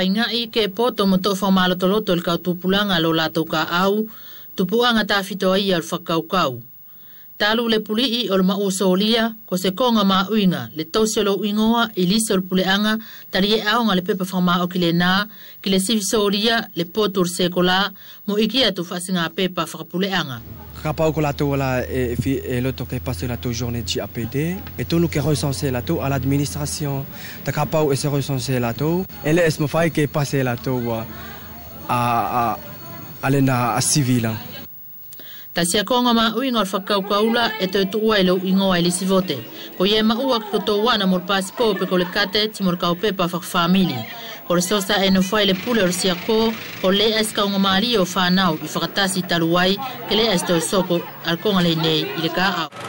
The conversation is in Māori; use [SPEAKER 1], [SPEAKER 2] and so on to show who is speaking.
[SPEAKER 1] whaingai ke poto mo to whamalo toloto il kautupulanga lo lato ka au, tupuanga ta fitoa ia al whakaukau. Talu le pulii o le mausolia, ko se konga maa uinga, le tausia lo uingoa, ilisa o le puleanga, tali e aonga le pepa whamao ki le nā, ki le sivisolia, le potur sekola, mo ikia tu whasinga pepa whakapuleanga.
[SPEAKER 2] Kapau ko lato wala e loto ke passe lato journée de APD, et tout nous qui recensé lato à l'administration, ta kapau e se recensé lato, et le esmo fai ke passe lato a lena a civil.
[SPEAKER 1] Tasia konga ma uinga o whakaukaula e te tua ilo ingoa ili sivote. Ko ye ma ua ki koto wana mor pasipo pe ko le kate ti mor kau pepa whakafamili. Ko le sosa e no whai le pule o le siako ko le eska unga maari o whanau i whakatasi taluai ke le esto soko al konga le nei i le ka au.